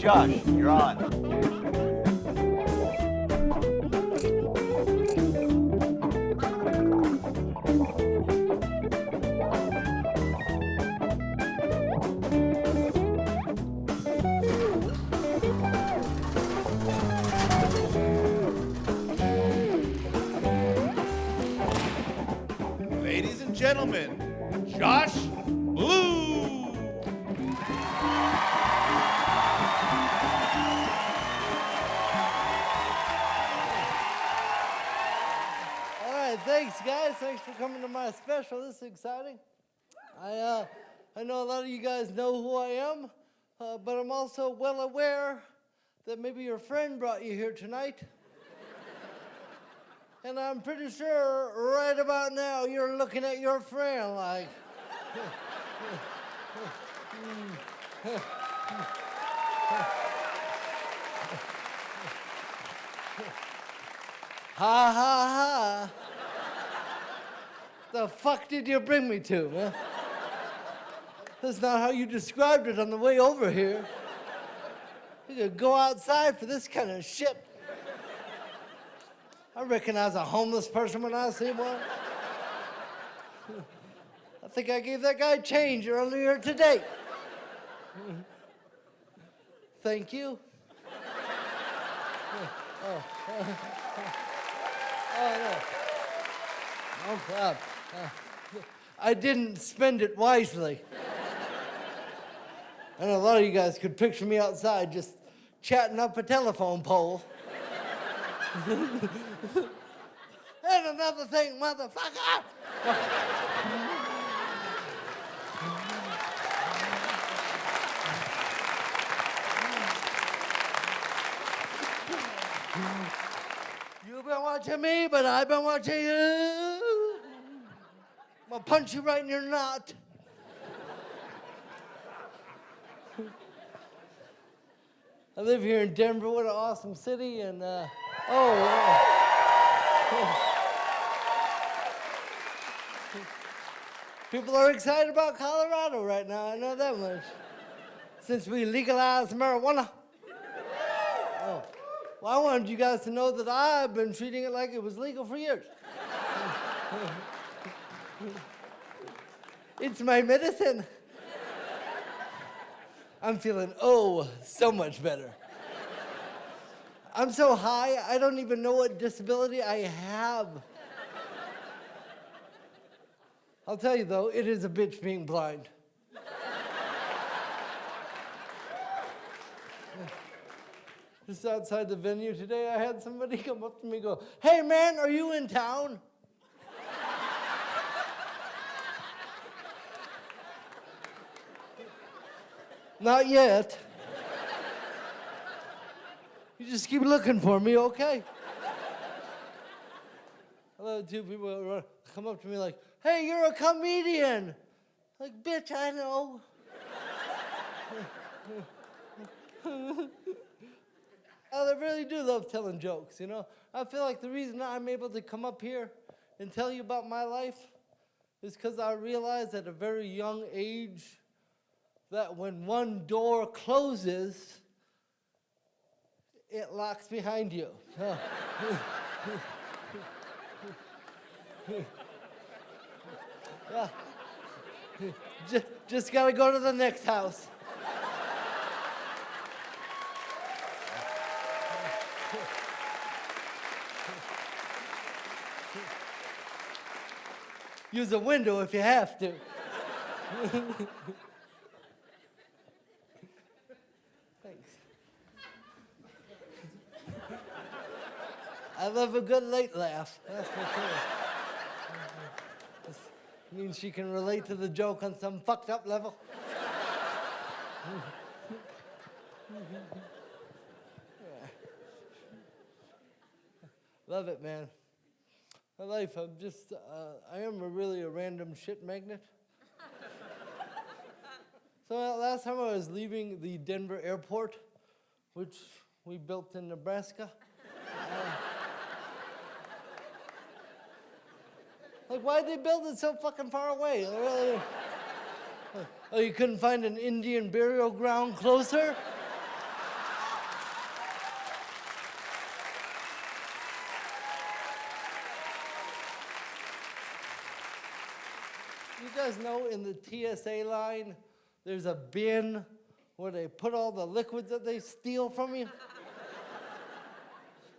Josh, you're on. Ladies and gentlemen, Josh Blue. All right, thanks, guys. Thanks for coming to my special. This is exciting. I know a lot of you guys know who I am, but I'm also well aware that maybe your friend brought you here tonight. And I'm pretty sure right about now you're looking at your friend like, ha ha ha. The fuck did you bring me to, man? That's not how you described it on the way over here. You could go outside for this kind of shit. I recognize a homeless person when I see one. I think I gave that guy change earlier today. Thank you. No. No problem. I didn't spend it wisely. I know a lot of you guys could picture me outside just chatting up a telephone pole. And another thing, motherfucker! You've been watching me, but I've been watching you. I'm gonna punch you right in your knot. I live here in Denver. What an awesome city, and people are excited about Colorado right now, I know that much. Since we legalized marijuana. Oh. Well, I wanted you guys to know that I've been treating it like it was legal for years. It's my medicine. I'm feeling, so much better. I'm so high, I don't even know what disability I have. I'll tell you though, it is a bitch being blind. Just outside the venue today, I had somebody come up to me and go, "Hey man, are you in town?" Not yet. You just keep looking for me, okay? I love two people come up to me like, "Hey, you're a comedian." Like, bitch, I know. I really do love telling jokes, you know? I feel like the reason I'm able to come up here and tell you about my life is because I realized at a very young age that when one door closes, it locks behind you. Yeah. Just gotta go to the next house. Use a window if you have to. Thanks. I love a good late laugh, that's for sure. This means she can relate to the joke on some fucked up level. Love it, man. My life, I am really a random shit magnet. So last time I was leaving the Denver airport, which we built in Nebraska. Like, why'd they build it so fucking far away? Oh, you couldn't find an Indian burial ground closer? You guys know in the TSA line, there's a bin where they put all the liquids that they steal from you?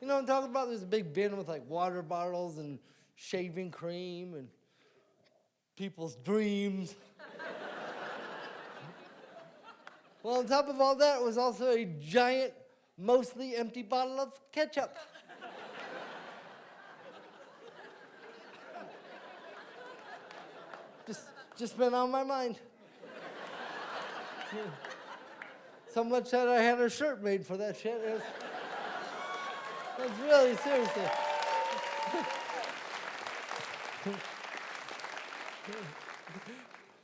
You know what I'm talking about? There's a big bin with like water bottles and shaving cream and people's dreams. Well, on top of all that was also a giant, mostly empty bottle of ketchup. Just been on my mind. So much that I had a shirt made for that shit. That's really seriously.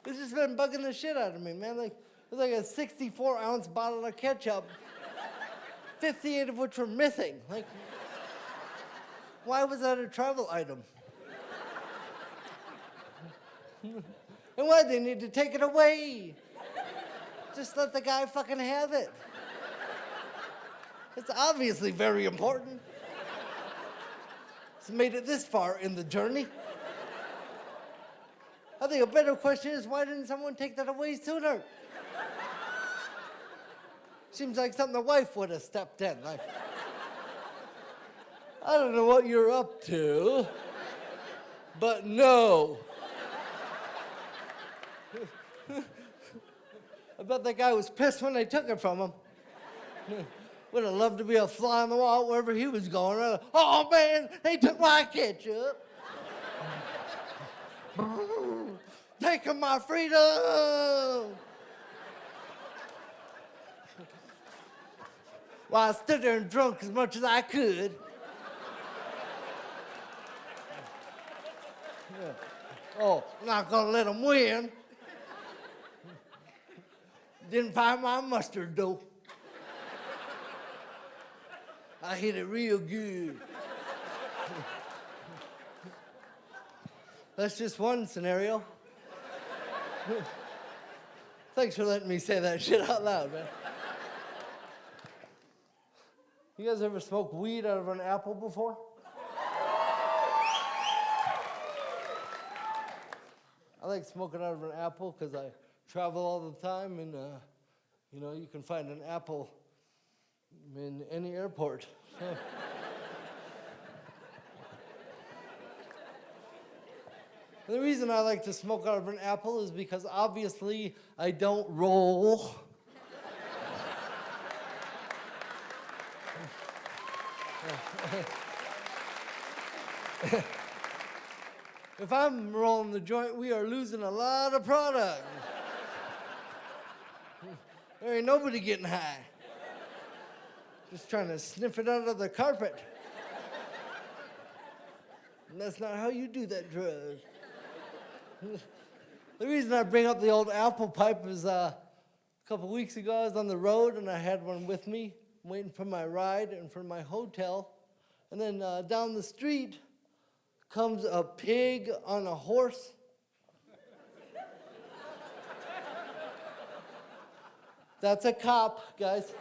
It's just been bugging the shit out of me, man. Like, it was like a 64-ounce bottle of ketchup, 58 of which were missing. Like, why was that a travel item? And why they need to take it away? Just let the guy fucking have it. It's obviously very important. It's made it this far in the journey. I think a better question is, why didn't someone take that away sooner? Seems like something the wife would have stepped in. Like, I don't know what you're up to, but no. I bet that guy was pissed when they took it from him. Would have loved to be a fly on the wall wherever he was going. Oh man, they took my ketchup. Taking my freedom. Well, I stood there and drunk as much as I could. Yeah. Oh, not gonna let them win. Didn't find my mustard though. I hit it real good. That's just one scenario. Thanks for letting me say that shit out loud, man. You guys ever smoked weed out of an apple before? I like smoking out of an apple because I travel all the time, and you know, you can find an apple in any airport. So. The reason I like to smoke out of an apple is because obviously I don't roll. If I'm rolling the joint, we are losing a lot of product. There ain't nobody getting high. Just trying to sniff it under the carpet. And that's not how you do that drug. The reason I bring up the old apple pipe is a couple weeks ago I was on the road and I had one with me, waiting for my ride and for my hotel. And then down the street comes a pig on a horse. That's a cop, guys.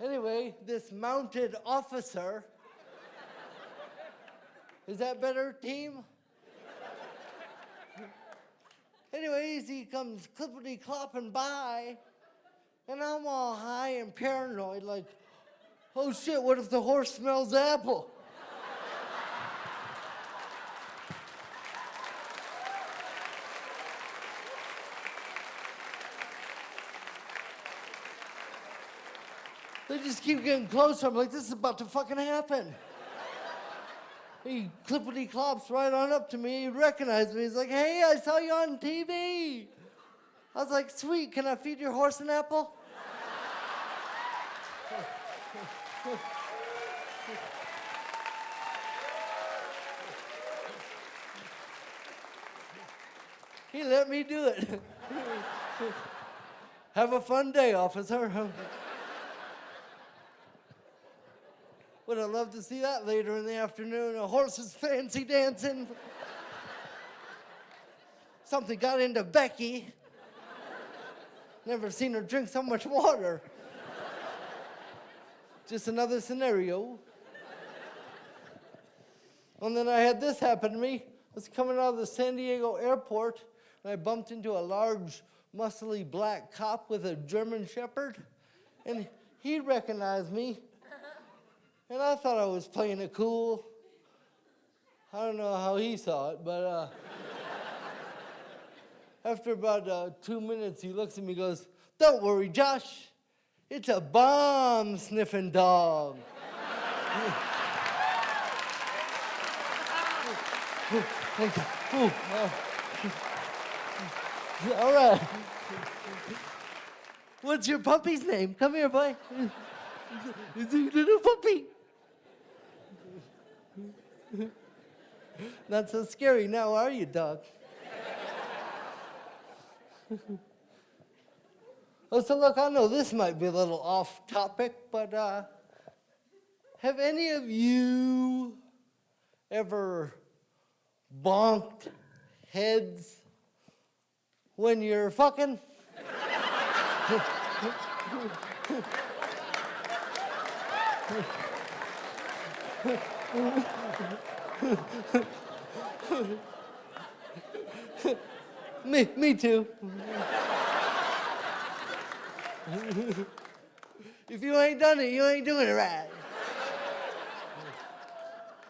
Anyway, this mounted officer, is that better, team? Anyways, he comes clippity-clopping by, and I'm all high and paranoid, like, oh shit, what if the horse smells apple? They just keep getting closer. I'm like, this is about to fucking happen. He clippity-clops right on up to me. He recognized me. He's like, hey, I saw you on TV. I was like, sweet, can I feed your horse an apple? He let me do it. Have a fun day, officer. Would have loved to see that later in the afternoon. A horse is fancy dancing. Something got into Becky. Never seen her drink so much water. Just another scenario. And then I had this happen to me. I was coming out of the San Diego airport, and I bumped into a large, muscly black cop with a German Shepherd, and he recognized me, and I thought I was playing it cool. I don't know how he saw it, but after about 2 minutes, he looks at me and goes, "Don't worry, Josh, it's a bomb-sniffing dog." All right. What's your puppy's name? Come here, boy. It's a little puppy. Not so scary now, are you, dog? Oh, so look, I know this might be a little off topic, but have any of you ever bonked heads when you're fucking? Me too. If you ain't done it, you ain't doing it right.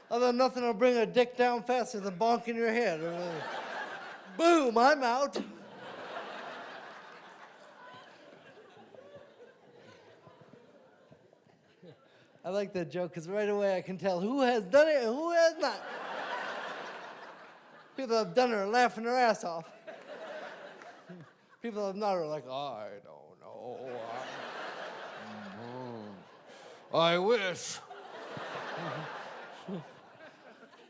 Although nothing will bring a dick down faster than bonking your head. Boom, I'm out. I like that joke because right away I can tell who has done it and who has not. People that have done it are laughing their ass off. People that have not are like, I don't know. I wish.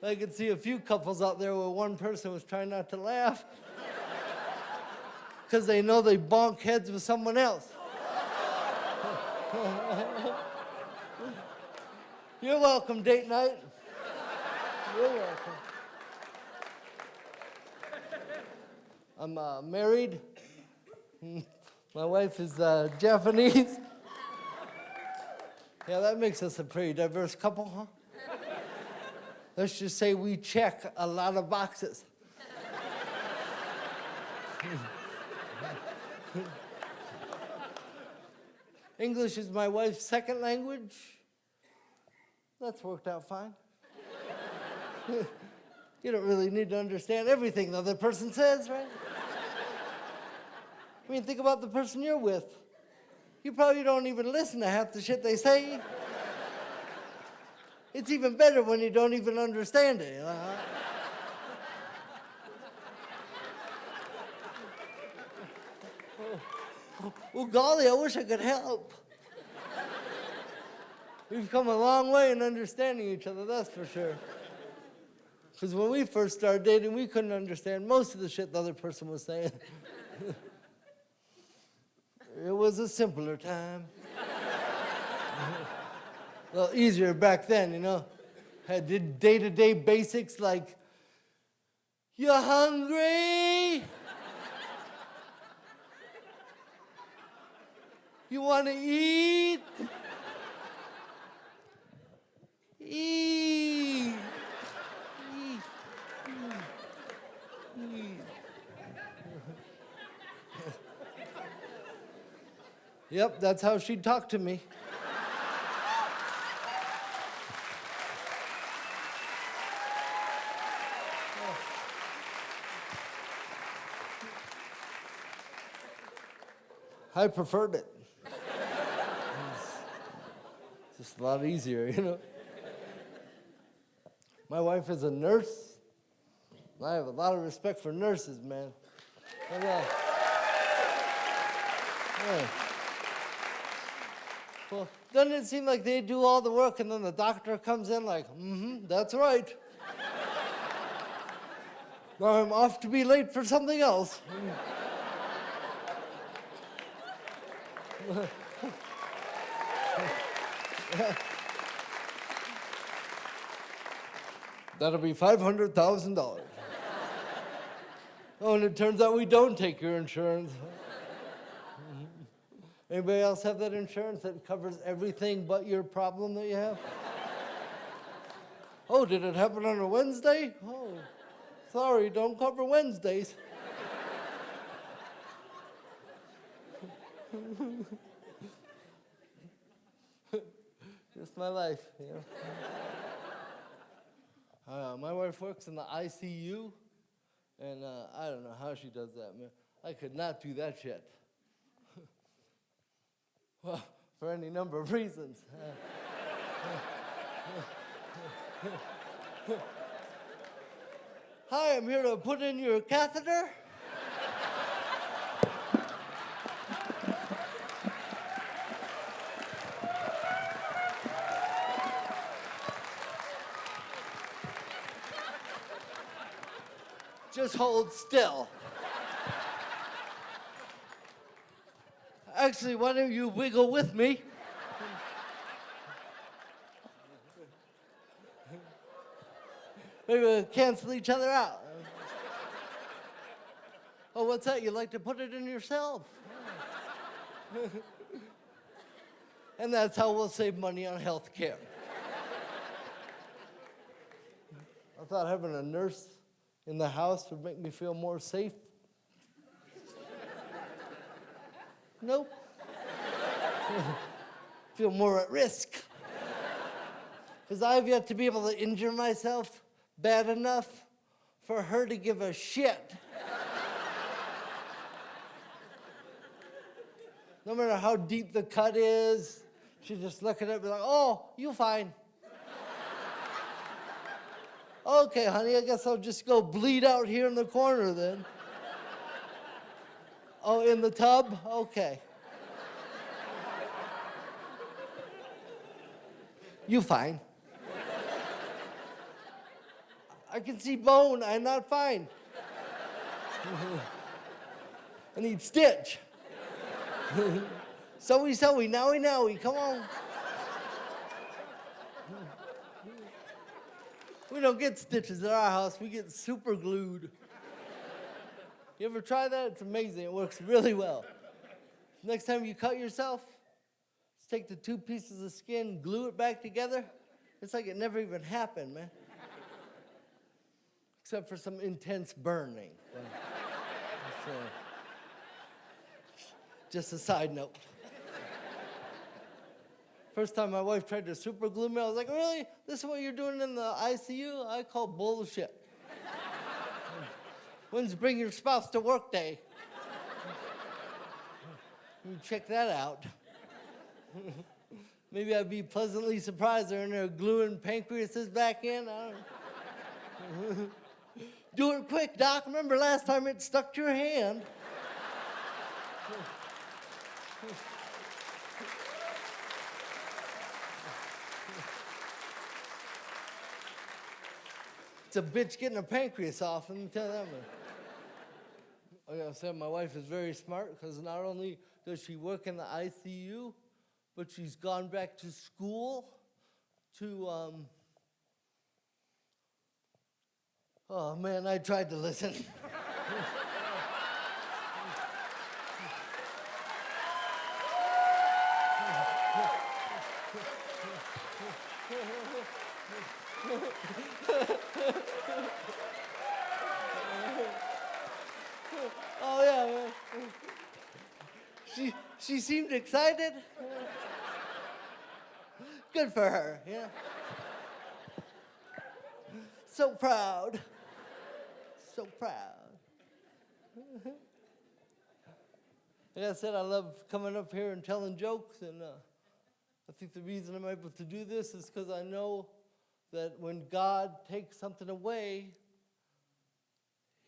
I could see a few couples out there where one person was trying not to laugh because they know they bonk heads with someone else. You're welcome, date night. You're welcome. I'm married. My wife is Japanese. Yeah, that makes us a pretty diverse couple, huh? Let's just say we check a lot of boxes. English is my wife's second language. That's worked out fine. You don't really need to understand everything the other person says, right? I mean, think about the person you're with. You probably don't even listen to half the shit they say. It's even better when you don't even understand it. You know? Well, golly, I wish I could help. We've come a long way in understanding each other, that's for sure. Because when we first started dating, we couldn't understand most of the shit the other person was saying. It was a simpler time. A little easier back then, you know. Had did day-to-day basics like, you hungry? You want to eat? Eat. Eat. Eat. Yep, that's how she'd talk to me. I preferred it. It's just a lot easier, you know. My wife is a nurse. I have a lot of respect for nurses, man. And, yeah. Well, doesn't it seem like they do all the work and then the doctor comes in like, that's right. Now I'm off to be late for something else. That'll be $500,000. Oh, and it turns out we don't take your insurance. Anybody else have that insurance that covers everything but your problem that you have? Oh, did it happen on a Wednesday? Oh, sorry, don't cover Wednesdays. Just my life, you know. My wife works in the ICU, and I don't know how she does that, man. I could not do that shit. Well, for any number of reasons. Hi, I'm here to put in your catheter. Just hold still. Actually, why don't you wiggle with me? Maybe we'll cancel each other out. Oh, what's that? You like to put it in yourself? And that's how we'll save money on health care. I thought having a nurse in the house would make me feel more safe. Nope. Feel more at risk. Because I've yet to be able to injure myself bad enough for her to give a shit. No matter how deep the cut is, she just look at it and be like, oh, you fine. Okay, honey, I guess I'll just go bleed out here in the corner then. Oh, in the tub? Okay. You fine. I can see bone, I'm not fine. I need stitch. So-y, nowy, come on. We don't get stitches at our house, we get super glued. You ever try that? It's amazing, it works really well. Next time you cut yourself, just take the 2 pieces of skin, glue it back together. It's like it never even happened, man. Except for some intense burning. Just a side note. First time my wife tried to super glue me, I was like, really? This is what you're doing in the ICU? I call bullshit. When's bring your spouse to work day? You check that out. Maybe I'd be pleasantly surprised they're in there gluing pancreases back in. I don't know. Do it quick, Doc. Remember last time it stuck to your hand? It's a bitch getting a pancreas off, let me tell you that much. I gotta say, my wife is very smart because not only does she work in the ICU, but she's gone back to school to, oh man, I tried to listen. Oh yeah, she seemed excited. Good for her, yeah. So proud. So proud. Like I said, I love coming up here and telling jokes, and I think the reason I'm able to do this is because I know that when God takes something away,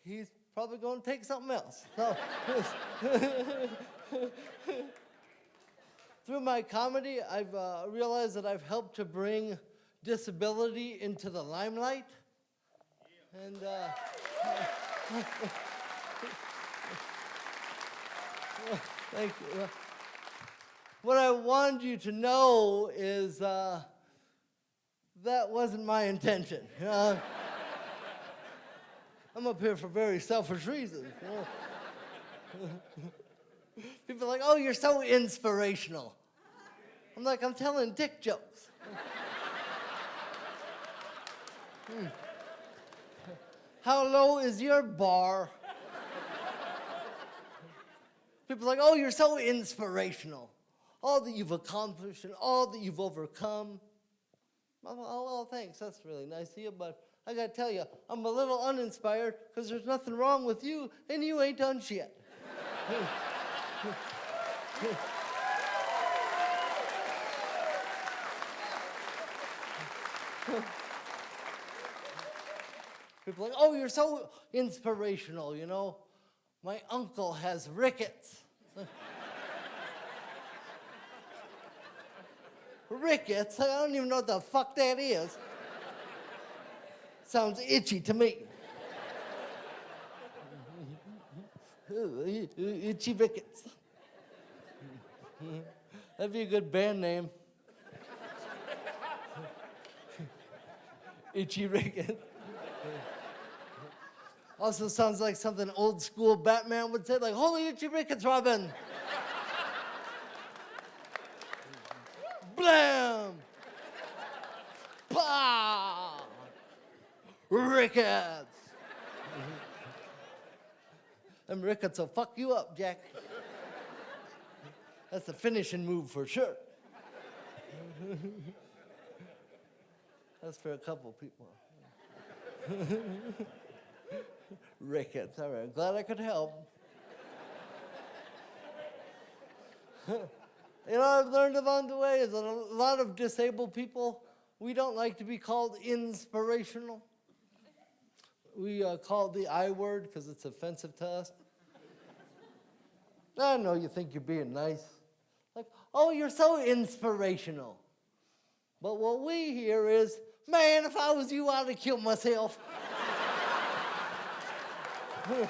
He's probably going to take something else. So, through my comedy, I've realized that I've helped to bring disability into the limelight. And thank you. What I wanted you to know is that wasn't my intention. I'm up here for very selfish reasons. People are like, oh, you're so inspirational. I'm like, I'm telling dick jokes. How low is your bar? People are like, oh, you're so inspirational. All that you've accomplished and all that you've overcome. Oh, well, thanks. That's really nice of you, but I gotta tell you, I'm a little uninspired because there's nothing wrong with you and you ain't done shit. People are like, oh, you're so inspirational, you know. My uncle has rickets. Rickets? I don't even know what the fuck that is. Sounds itchy to me. Itchy rickets. That'd be a good band name. Itchy rickets. Also sounds like something old school Batman would say, like, holy itchy rickets, Robin. Blam! Pow! Rickets! Them rickets will fuck you up, Jack. That's the finishing move for sure. That's for a couple people. Rickets, all right, glad I could help. You know what I've learned along the way is that a lot of disabled people, we don't like to be called inspirational. We call it the I word because it's offensive to us. I know you think you're being nice. Like, oh, you're so inspirational. But what we hear is, man, if I was you, I'd have killed myself. I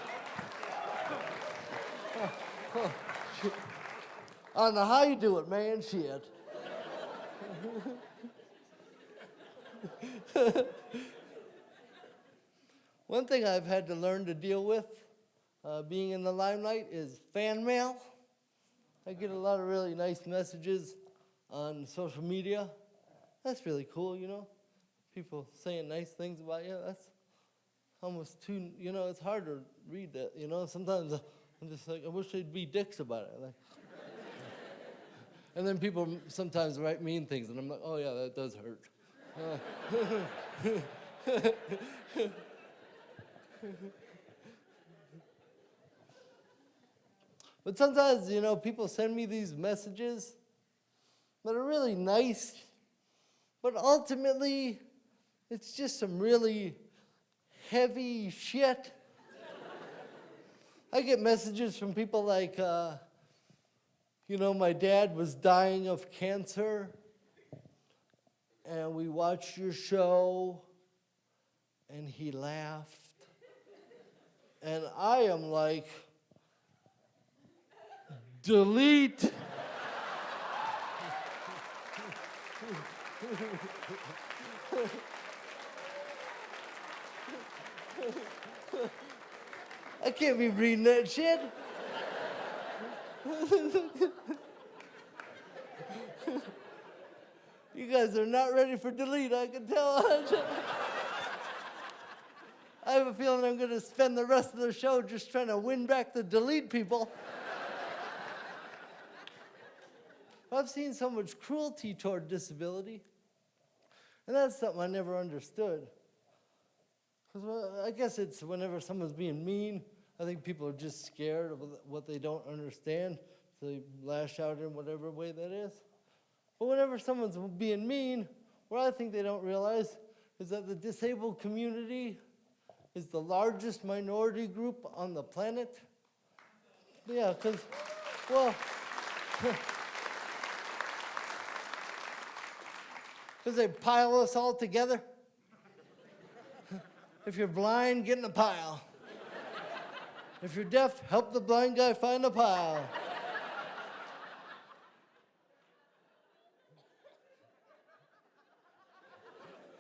don't know how you do it, man. Shit. One thing I've had to learn to deal with being in the limelight is fan mail. I get a lot of really nice messages on social media. That's really cool, you know. People saying nice things about you. That's almost too, you know, it's hard to read that, you know. Sometimes I'm just like, I wish they'd be dicks about it. Like, and then people sometimes write mean things, and I'm like, oh, yeah, that does hurt. But sometimes, you know, people send me these messages that are really nice, but ultimately, it's just some really heavy shit. I get messages from people like, you know, my dad was dying of cancer, and we watched your show, and he laughed. And I am like, delete. I can't be reading that shit. You guys are not ready for delete, I can tell. I have a feeling I'm going to spend the rest of the show just trying to win back the delete people. I've seen so much cruelty toward disability, and that's something I never understood. Because I guess it's whenever someone's being mean, I think people are just scared of what they don't understand, so they lash out in whatever way that is. But whenever someone's being mean, what I think they don't realize is that the disabled community is the largest minority group on the planet. Yeah, because, well, because they pile us all together. If you're blind, get in a pile. If you're deaf, help the blind guy find a pile.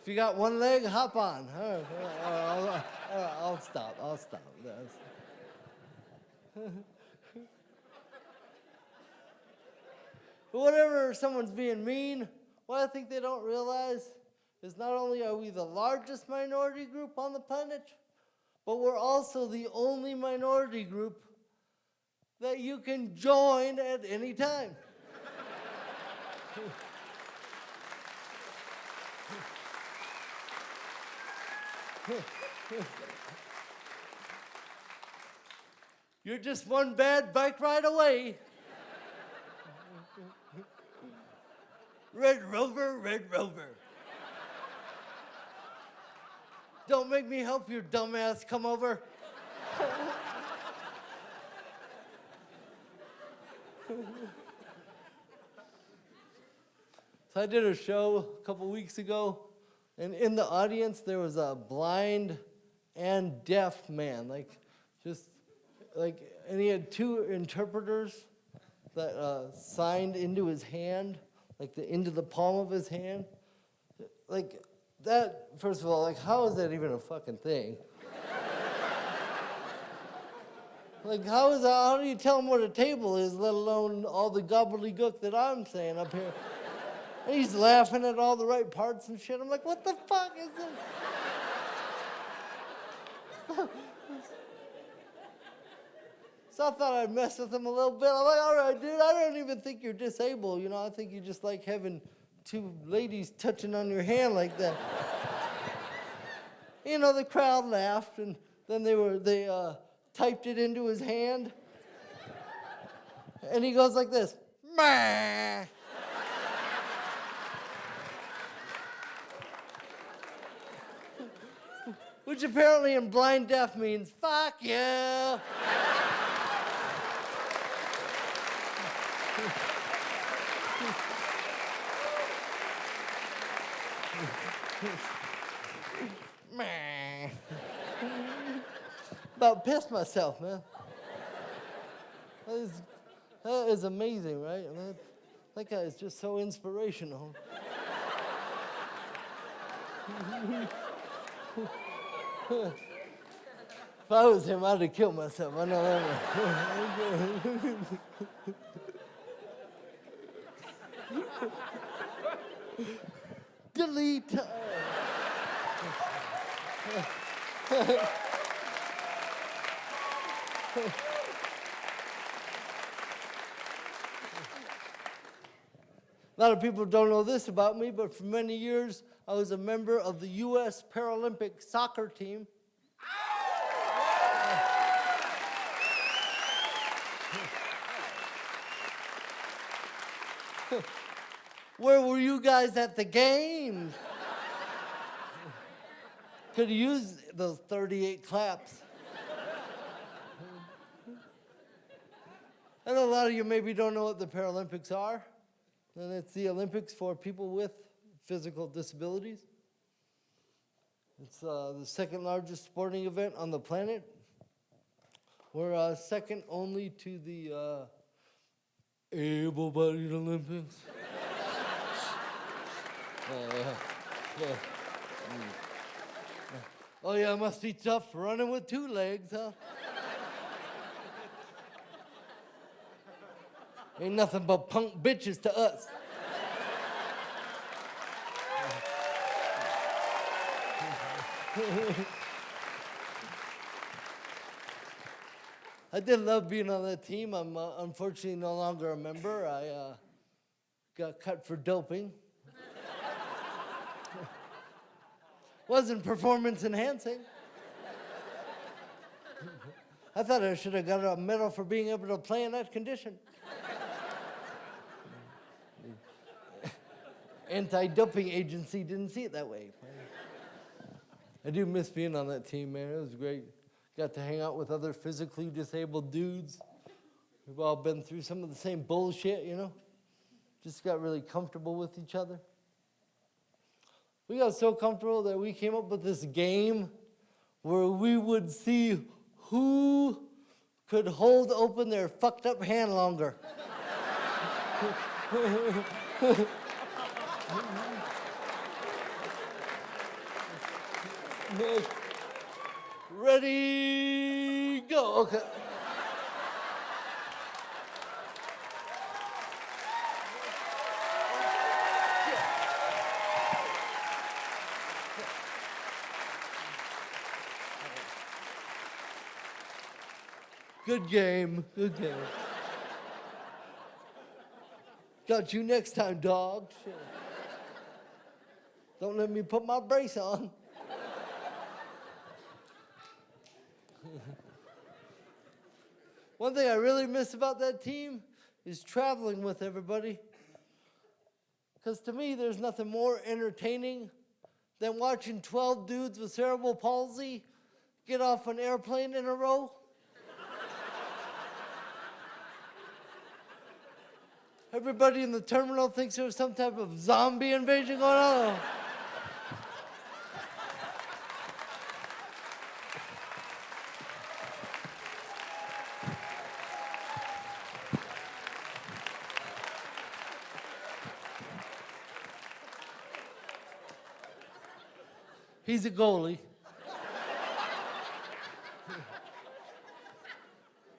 If you got one leg, hop on. I'll stop. But whenever someone's being mean, what I think they don't realize is not only are we the largest minority group on the planet, but we're also the only minority group that you can join at any time. You're just one bad bike ride away. Red Rover, Red Rover. Don't make me help your dumbass come over. So I did a show a couple weeks ago, and in the audience there was a blind and deaf man, and he had two interpreters that signed into his hand, into the palm of his hand. Like that, first of all, how is that even a fucking thing? How do you tell him what a table is, let alone all the gobbledygook that I'm saying up here? And he's laughing at all the right parts and shit. I'm like, what the fuck is this? So I thought I'd mess with him a little bit. I'm like, all right, dude, I don't even think you're disabled. I think you just like having two ladies touching on your hand like that. The crowd laughed, and then they typed it into his hand. And he goes like this, "Meh." Which apparently in blind deaf means, fuck you. About pissed myself, man. That is amazing, right? That guy is just so inspirational. If I was him, I'd have killed myself. I know that. Delete. A lot of people don't know this about me, but for many years, I was a member of the U.S. Paralympic soccer team. Where were you guys at the games? Could have used those 38 claps. I know a lot of you maybe don't know what the Paralympics are. And it's the Olympics for people with physical disabilities. It's the second largest sporting event on the planet. We're second only to the able-bodied Olympics. Oh yeah, it must be tough running with two legs, huh? Ain't nothing but punk bitches to us. I did love being on that team. I'm unfortunately no longer a member. I got cut for doping. Wasn't performance enhancing. I thought I should have got a medal for being able to play in that condition. Anti-doping agency didn't see it that way. I do miss being on that team, man. It was great. Got to hang out with other physically disabled dudes. We've all been through some of the same bullshit, Just got really comfortable with each other. We got so comfortable that we came up with this game where we would see who could hold open their fucked up hand longer. Ready, go. Okay. Good game. Good game. Got you next time, dog. Shit. Don't let me put my brace on. One thing I really miss about that team is traveling with everybody. Because to me, there's nothing more entertaining than watching 12 dudes with cerebral palsy get off an airplane in a row. Everybody in the terminal thinks there's some type of zombie invasion going on. He's a goalie.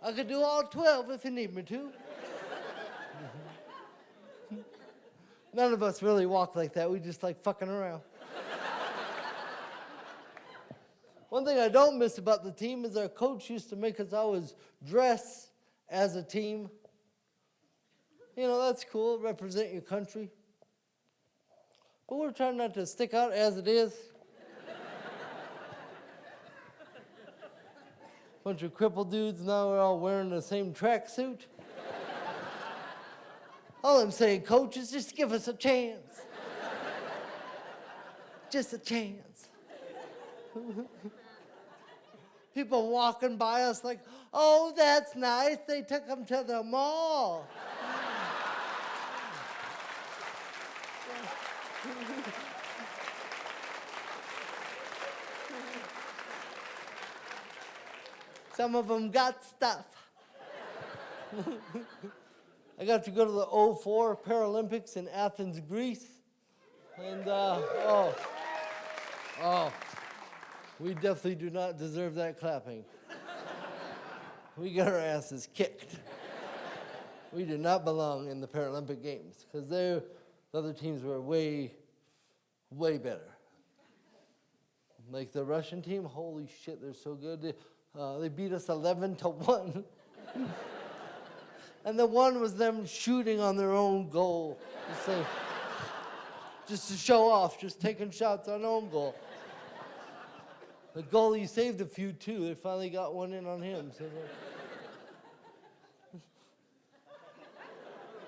I could do all 12 if you need me to. None of us really walk like that. We just like fucking around. One thing I don't miss about the team is our coach used to make us always dress as a team. You know, that's cool, represent your country. But we're trying not to stick out as it is. Bunch of crippled dudes, now we're all wearing the same tracksuit. All I'm saying, coach, is just give us a chance. Just a chance. People walking by us like, oh, that's nice. They took them to the mall. Some of them got stuff. I got to go to the '04 Paralympics in Athens, Greece. And, we definitely do not deserve that clapping. We got our asses kicked. We did not belong in the Paralympic Games because the other teams were way, way better. Like the Russian team, holy shit, they're so good. They beat us 11-1. And the one was them shooting on their own goal. Just to show off, just taking shots on their own goal. The goalie saved a few too. They finally got one in on him. So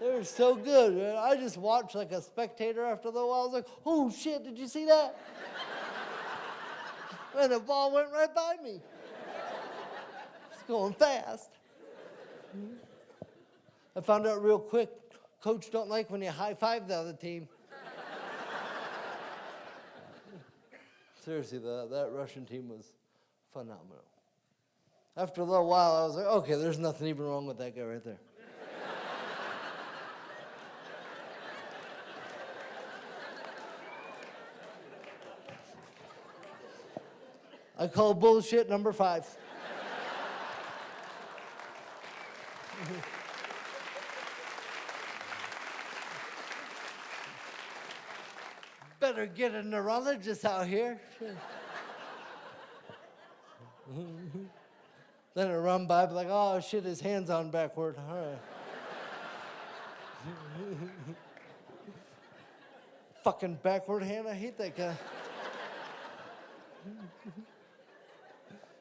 they were so good, man. I just watched like a spectator after a little while. I was like, oh shit, did you see that? And the ball went right by me. It's going fast. I found out real quick, coach don't like when you high-five the other team. Seriously, that Russian team was phenomenal. After a little while, I was like, okay, there's nothing even wrong with that guy right there. I call bullshit number 5. Better get a neurologist out here. Then I run by, be like, oh shit, his hand's on backward. All right. Fucking backward hand, I hate that guy.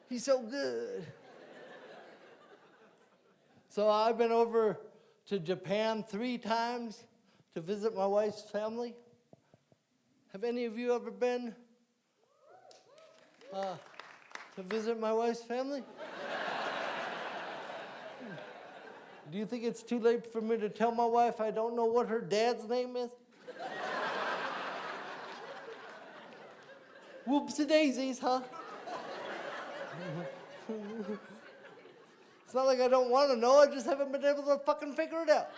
He's so good. So I've been over to Japan 3 times to visit my wife's family. Have any of you ever been to visit my wife's family? Do you think it's too late for me to tell my wife I don't know what her dad's name is? Whoopsie daisies, huh? It's not like I don't want to know, I just haven't been able to fucking figure it out.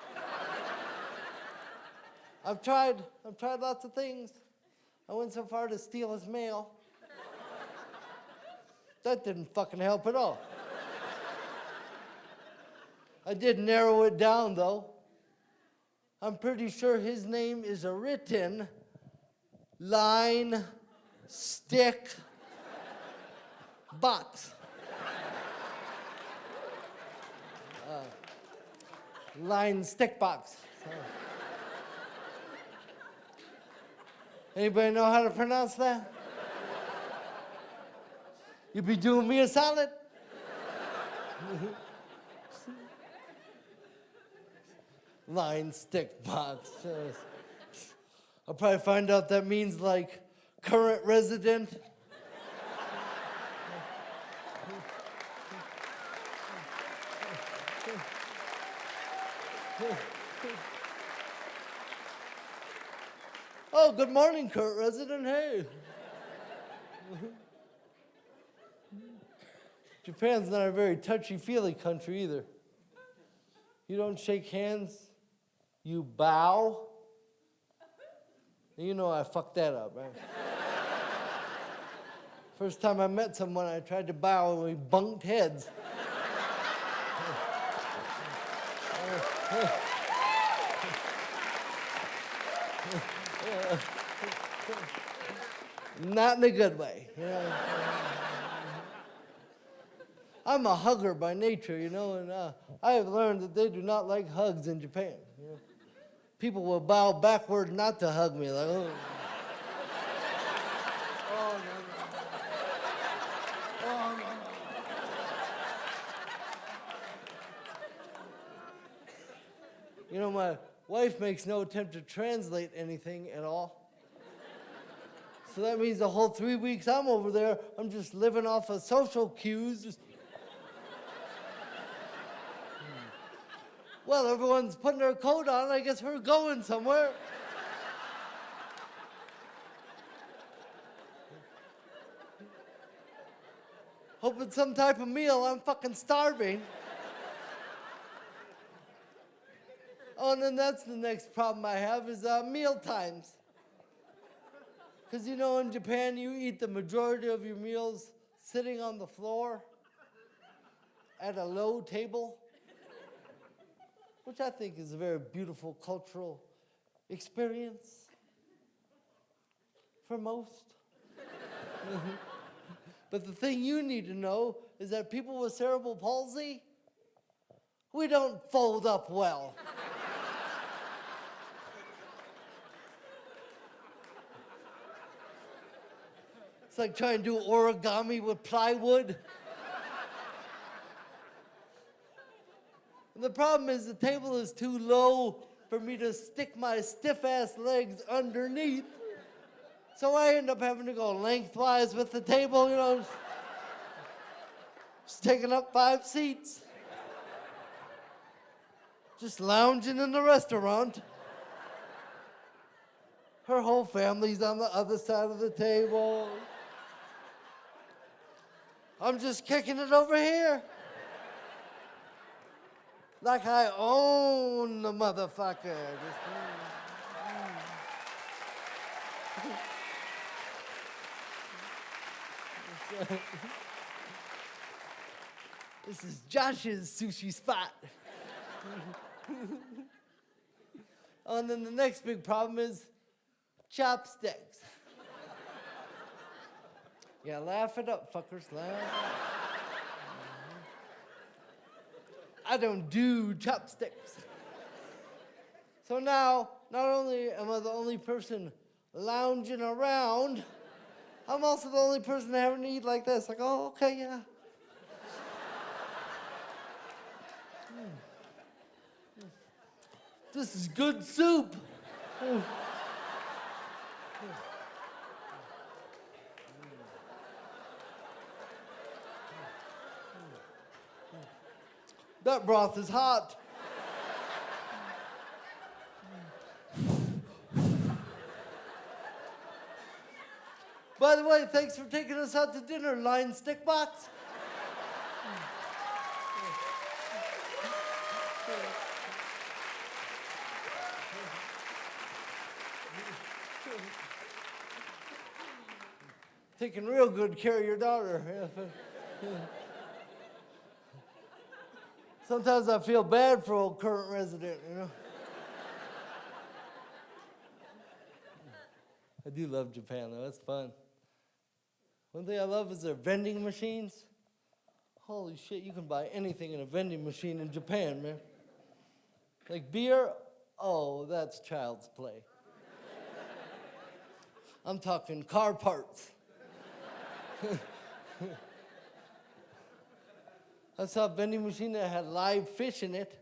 I've tried lots of things. I went so far to steal his mail. That didn't fucking help at all. I did narrow it down, though. I'm pretty sure his name is a written line, stick, box. line stick box. So. Anybody know how to pronounce that? You'd be doing me a solid. Line stick box. I'll probably find out that means like current resident. Oh, good morning, current resident. Hey. Japan's not a very touchy-feely country either. You don't shake hands, you bow. You know I fucked that up, right? First time I met someone, I tried to bow and we bunked heads. Not in a good way. You know? I'm a hugger by nature, you know, and I have learned that they do not like hugs in Japan. You know? People will bow backward not to hug me, like, oh. Oh, no, no. Oh, no. You know, my wife makes no attempt to translate anything at all. So that means the whole 3 weeks I'm over there, I'm just living off of social cues. Just... Well, everyone's putting their coat on. I guess we're going somewhere. Hope it's some type of meal. I'm fucking starving. Oh, and then that's the next problem I have is meal times. Because, you know, in Japan, you eat the majority of your meals sitting on the floor at a low table, which I think is a very beautiful cultural experience for most. But the thing you need to know is that people with cerebral palsy, we don't fold up well. It's like trying to do origami with plywood. And the problem is the table is too low for me to stick my stiff-ass legs underneath. So I end up having to go lengthwise with the table, you know, just taking up 5 seats. Just lounging in the restaurant. Her whole family's on the other side of the table. I'm just kicking it over here. Like I own the motherfucker. This is Josh's sushi spot. Oh, and then the next big problem is chopsticks. Yeah, laugh it up, fuckers, laugh. I don't do chopsticks. So now, not only am I the only person lounging around, I'm also the only person having to eat like this. Like, oh, okay, yeah. This is good soup. That broth is hot. By the way, thanks for taking us out to dinner, line stick box. Taking real good care of your daughter. Sometimes I feel bad for old current resident, you know. I do love Japan, though. It's fun. One thing I love is their vending machines. Holy shit, you can buy anything in a vending machine in Japan, man. Like beer, oh, that's child's play. I'm talking car parts. I saw a vending machine that had live fish in it.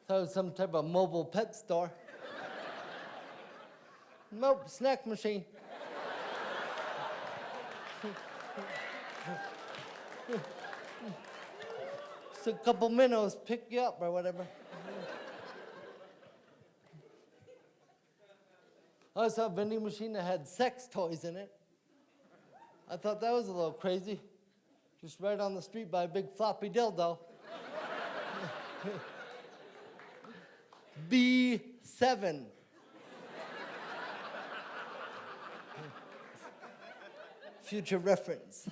Thought it was some type of mobile pet store. Nope, snack machine. Just a couple minnows pick you up or whatever. I saw a vending machine that had sex toys in it. I thought that was a little crazy. Just right on the street by a big floppy dildo. B7. Future reference.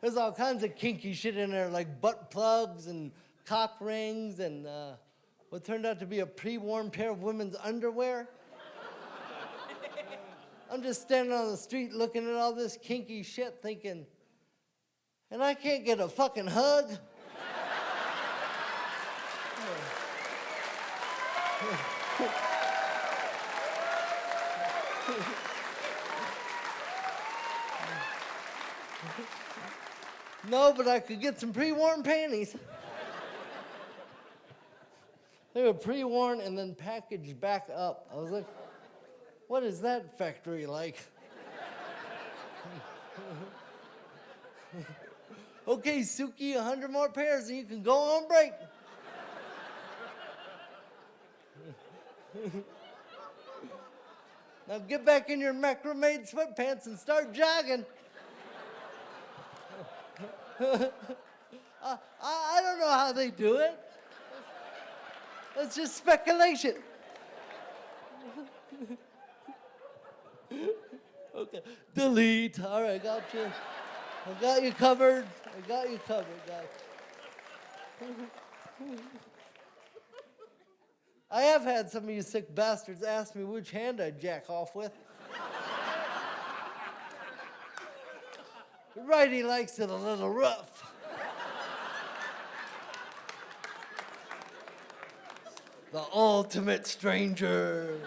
There's all kinds of kinky shit in there, like butt plugs and cock rings and what turned out to be a pre-worn pair of women's underwear. I'm just standing on the street looking at all this kinky shit thinking, and I can't get a fucking hug? No, but I could get some pre-worn panties. They were pre-worn and then packaged back up. I was like, what is that factory like? Okay, Suki, 100 more pairs and you can go on break. Now get back in your macrame sweatpants and start jogging. I don't know how they do it. That's just speculation. Okay, delete. All right, got you. I got you covered. I got you covered, guys. I have had some of you sick bastards ask me which hand I jack off with. Righty likes it a little rough. The ultimate stranger.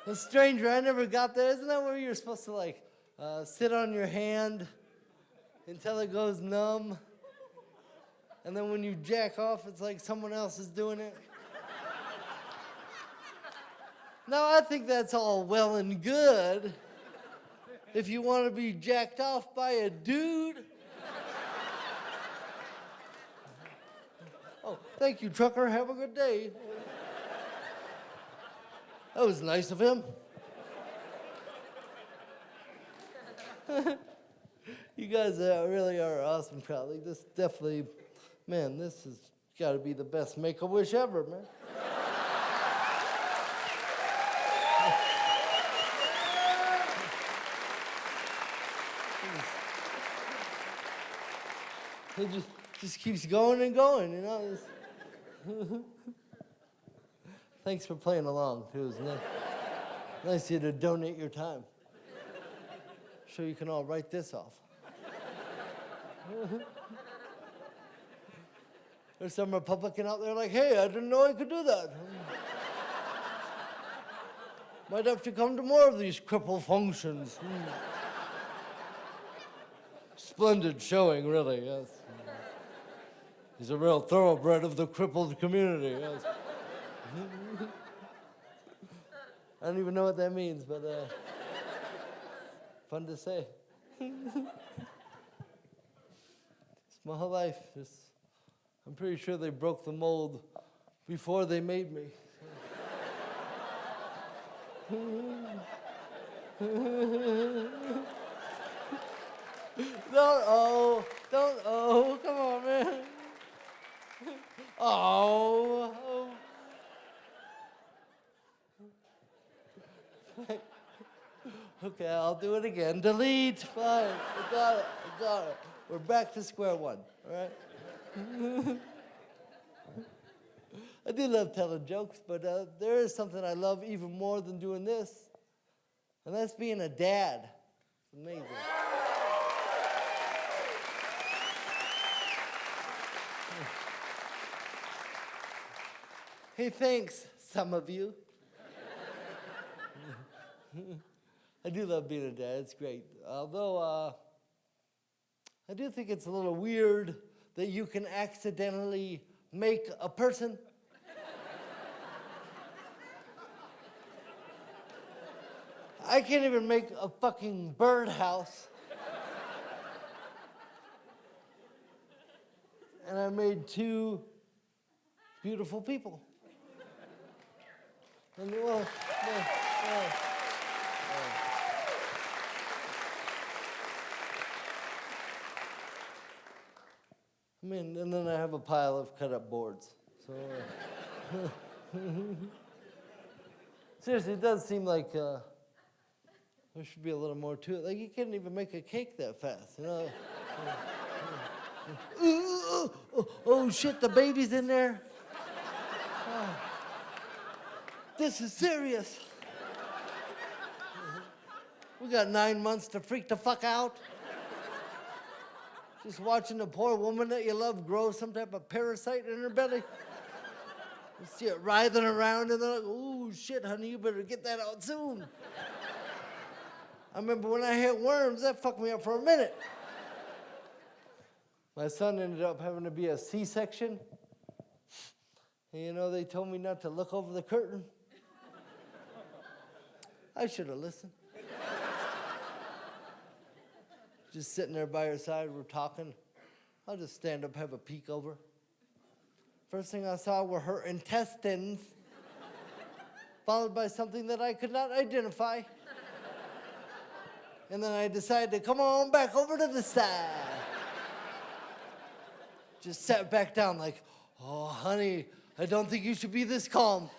The stranger, I never got that. Isn't that where you're supposed to like sit on your hand until it goes numb? And then when you jack off, it's like someone else is doing it? Now, I think that's all well and good if you want to be jacked off by a dude. Oh, thank you, trucker. Have a good day. That was nice of him. You guys really are awesome crowd. Like this definitely, man, this has got to be the best Make-A-Wish ever, man. It just keeps going and going, you know. Thanks for playing along, too. It was nice of you to donate your time. So you can all write this off. There's some Republican out there like, hey, I didn't know I could do that. Might have to come to more of these cripple functions. Splendid showing, really, yes. He's a real thoroughbred of the crippled community, yes. I don't even know what that means, but fun to say. It's my whole life. I'm pretty sure they broke the mold before they made me. Don't come on, man. Oh. Okay, I'll do it again. Delete. Fine. I got it. We're back to square one, all right? I do love telling jokes, but there is something I love even more than doing this, and that's being a dad. It's amazing. Hey, thanks, some of you. I do love being a dad. It's great. Although I do think it's a little weird that you can accidentally make a person. I can't even make a fucking birdhouse. And I made two beautiful people. And well. I mean, and then I have a pile of cut-up boards. So, seriously, it does seem like there should be a little more to it. Like, you can't even make a cake that fast, you know? Oh, shit, the baby's in there. Oh, this is serious. We got 9 months to freak the fuck out. Just watching a poor woman that you love grow some type of parasite in her belly. You see it writhing around, and they're like, oh, shit, honey, you better get that out soon. I remember when I had worms, that fucked me up for a minute. My son ended up having to be a C-section. And, you know, they told me not to look over the curtain. I should have listened. Just sitting there by her side, we're talking. I'll just stand up, have a peek over. First thing I saw were her intestines, followed by something that I could not identify. And then I decided to come on back over to the side. Just sat back down like, oh, honey, I don't think you should be this calm.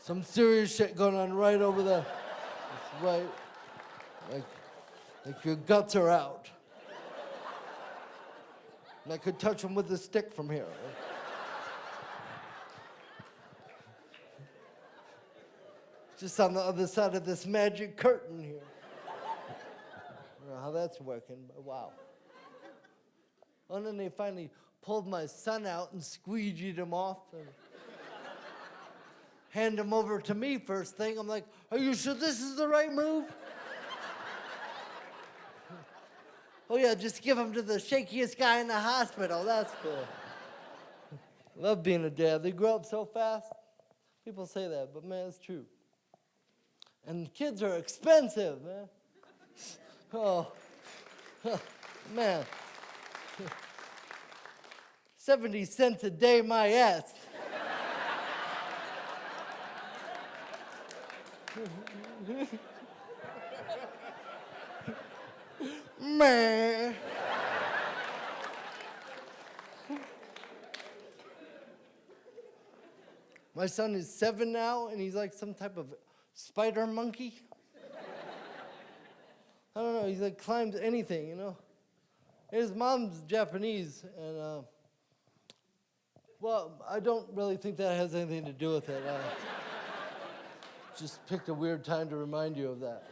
Some serious shit going on right over there. It's right, like your guts are out. And I could touch them with a stick from here. Just on the other side of this magic curtain here. I don't know how that's working, but wow. And then they finally pulled my son out and squeegeed him off. And hand him over to me first thing. I'm like, are you sure this is the right move? Oh yeah, just give him to the shakiest guy in the hospital. That's cool. Love being a dad. They grow up so fast. People say that, but man, it's true. And kids are expensive, man. Oh, man. 70 cents a day, my ass. Man. My son is 7 now, and he's like some type of spider monkey. I don't know, he's like climbs anything, you know. His mom's Japanese, and well, I don't really think that has anything to do with it. Just picked a weird time to remind you of that.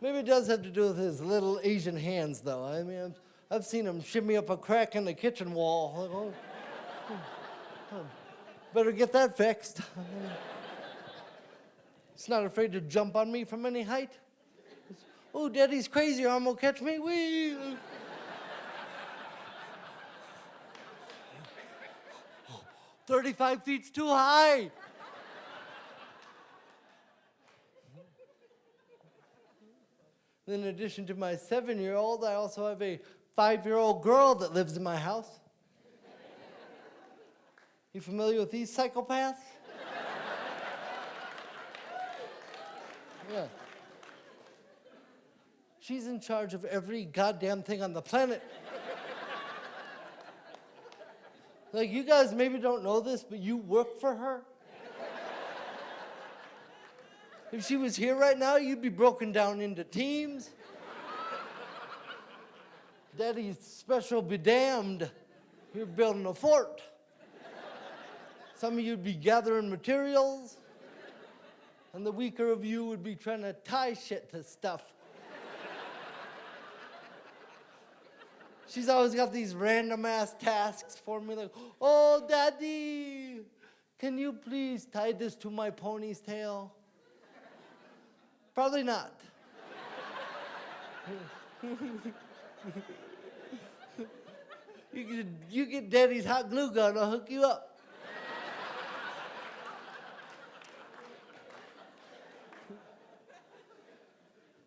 Maybe it does have to do with his little Asian hands, though. I mean, I've seen him shimmy up a crack in the kitchen wall. Like, oh, better get that fixed. He's not afraid to jump on me from any height. Oh, Daddy's crazy, Arm will catch me. Wee! 35 feet's too high. In addition to my 7-year-old, I also have a 5-year-old girl that lives in my house. You familiar with these psychopaths? Yeah. She's in charge of every goddamn thing on the planet. Like, you guys maybe don't know this, but you work for her. If she was here right now, you'd be broken down into teams. Daddy's special be damned. You're building a fort. Some of you'd be gathering materials, and the weaker of you would be trying to tie shit to stuff. She's always got these random ass tasks for me, like, oh, Daddy, can you please tie this to my pony's tail? Probably not. You get Daddy's hot glue gun, I'll hook you up.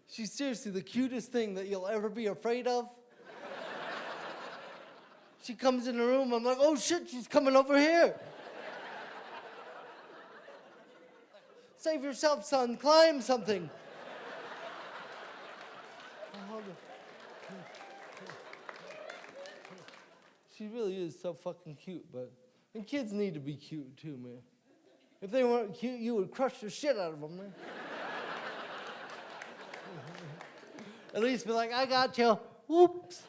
She's seriously the cutest thing that you'll ever be afraid of. She comes in the room, I'm like, oh shit, she's coming over here. Save yourself, son, climb something. She really is so fucking cute, and kids need to be cute too, man. If they weren't cute, you would crush the shit out of them, man. At least be like, I got you. Whoops.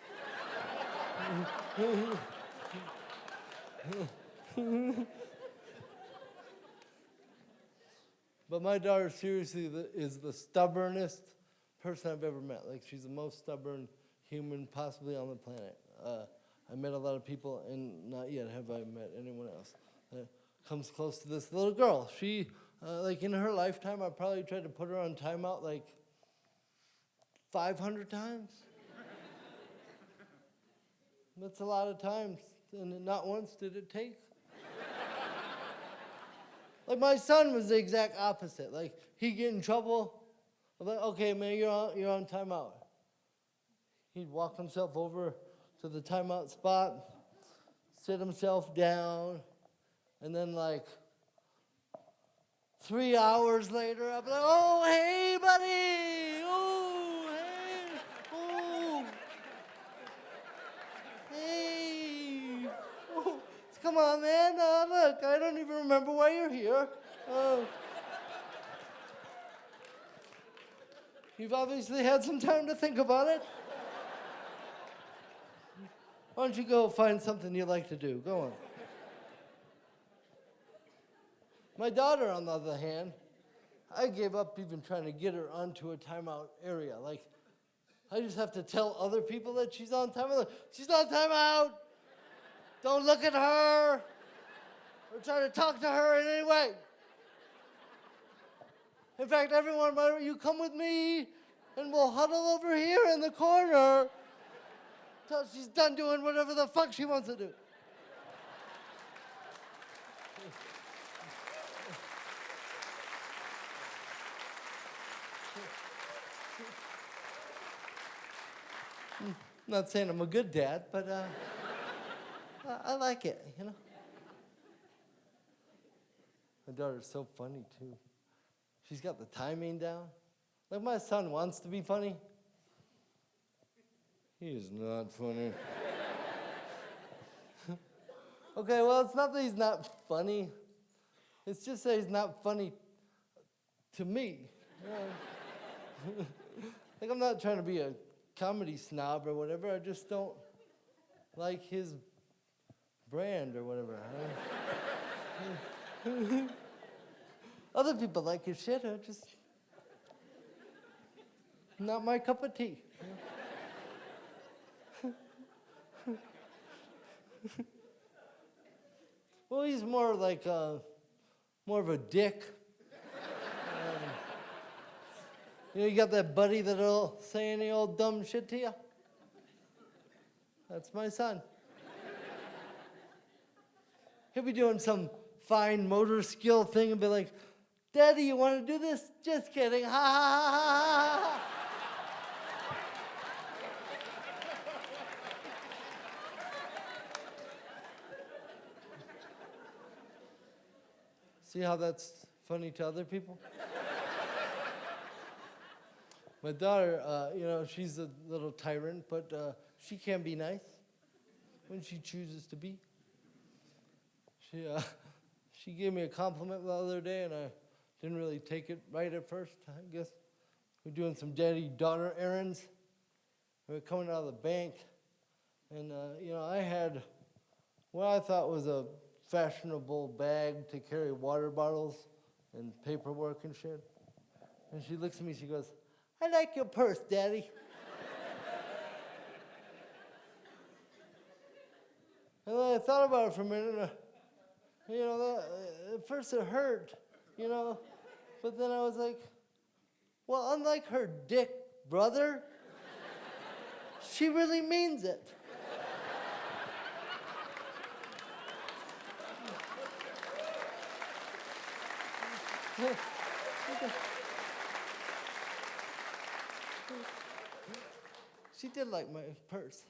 But my daughter seriously is the stubbornest person I've ever met. Like, she's the most stubborn human possibly on the planet. I met a lot of people, and not yet have I met anyone else that comes close to this little girl. She, like in her lifetime, I probably tried to put her on timeout like 500 times. That's a lot of times, and not once did it take. Like, my son was the exact opposite. Like, he'd get in trouble. I'm like, okay, man, you're on timeout. He'd walk himself over to the timeout spot, sit himself down, and then like 3 hours later, I'd be like, oh, hey, buddy, oh, hey, oh, hey, oh. Come on, man, look, I don't even remember why you're here. You've obviously had some time to think about it. Why don't you go find something you like to do? Go on. My daughter, on the other hand, I gave up even trying to get her onto a timeout area. Like, I just have to tell other people that she's on timeout. Like, she's on timeout. Don't look at her or try to talk to her in any way. In fact, everyone, why don't you come with me and we'll huddle over here in the corner till she's done doing whatever the fuck she wants to do. I'm not saying I'm a good dad, but I like it, you know. My daughter's so funny, too. She's got the timing down. Like, my son wants to be funny. He is not funny. Okay, well, it's not that he's not funny. It's just that he's not funny to me. You know? Like, I'm not trying to be a comedy snob or whatever. I just don't like his brand or whatever. Other people like his shit. I just not my cup of tea. Well, he's more like more of a dick. You know, you got that buddy that'll say any old dumb shit to you? That's my son. He'll be doing some fine motor skill thing and be like, Daddy, you want to do this? Just kidding. Ha ha ha ha ha. See how that's funny to other people? My daughter, you know, she's a little tyrant, but she can be nice when she chooses to be. She gave me a compliment the other day, and I didn't really take it right at first, I guess. We're doing some daddy-daughter errands. We were coming out of the bank, And, I had what I thought was a fashionable bag to carry water bottles and paperwork and shit. And she looks at me, she goes, "I like your purse, Daddy." And then I thought about it for a minute. At first it hurt, but then I was like, well, unlike her dick brother, she really means it. She did like my purse.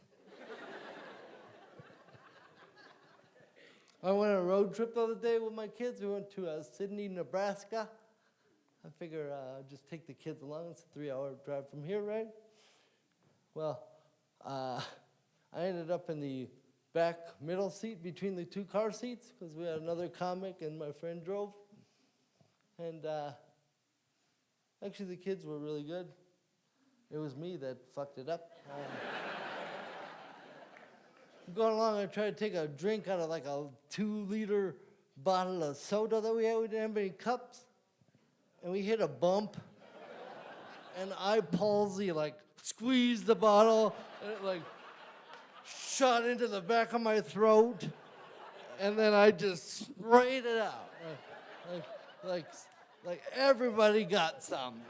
I went on a road trip the other day with my kids. We went to Sydney, Nebraska. I figure I'd just take the kids along. It's a 3-hour drive from here, right? Well, I ended up in the back middle seat between the two car seats because we had another comic and my friend drove. And actually, the kids were really good. It was me that fucked it up. Going along, I tried to take a drink out of like a 2-liter bottle of soda that we had. We didn't have any cups. And we hit a bump. And I palsy, squeezed the bottle. And it, shot into the back of my throat. And then I just sprayed it out. Like everybody got some.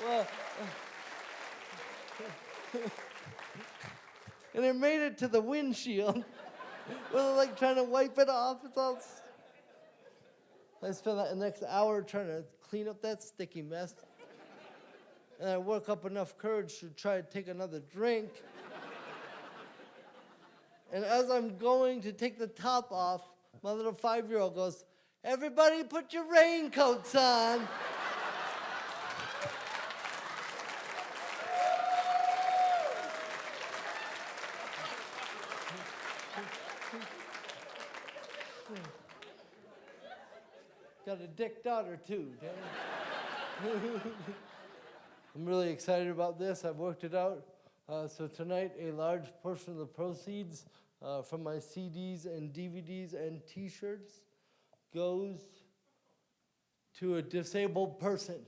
Well, and it made it to the windshield. Well, trying to wipe it off. I spent the next hour trying to clean up that sticky mess. And I work up enough courage to try to take another drink. And as I'm going to take the top off, my little 5-year-old goes, "Everybody put your raincoats on." Got a dick daughter too, damn it. I'm really excited about this. I've worked it out. So tonight, a large portion of the proceeds from my CDs and DVDs and T-shirts goes to a disabled person.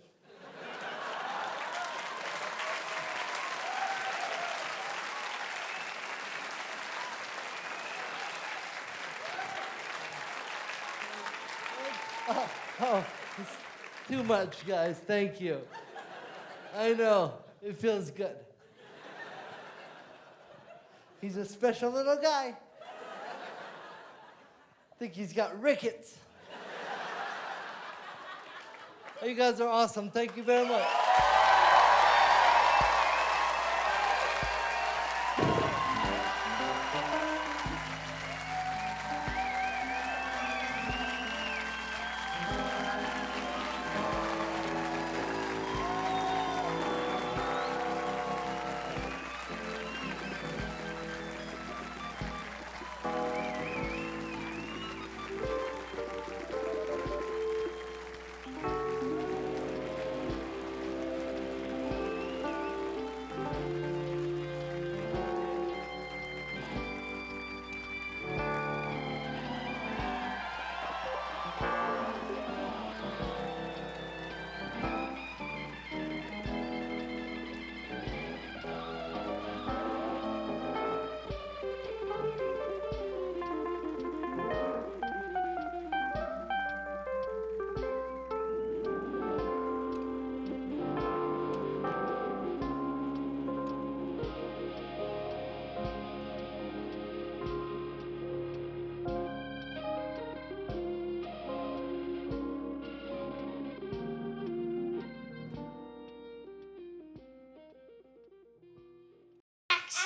Oh, it's too much, guys. Thank you. I know. It feels good. He's a special little guy. I think he's got rickets. You guys are awesome. Thank you very much.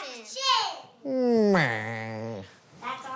Action! That's all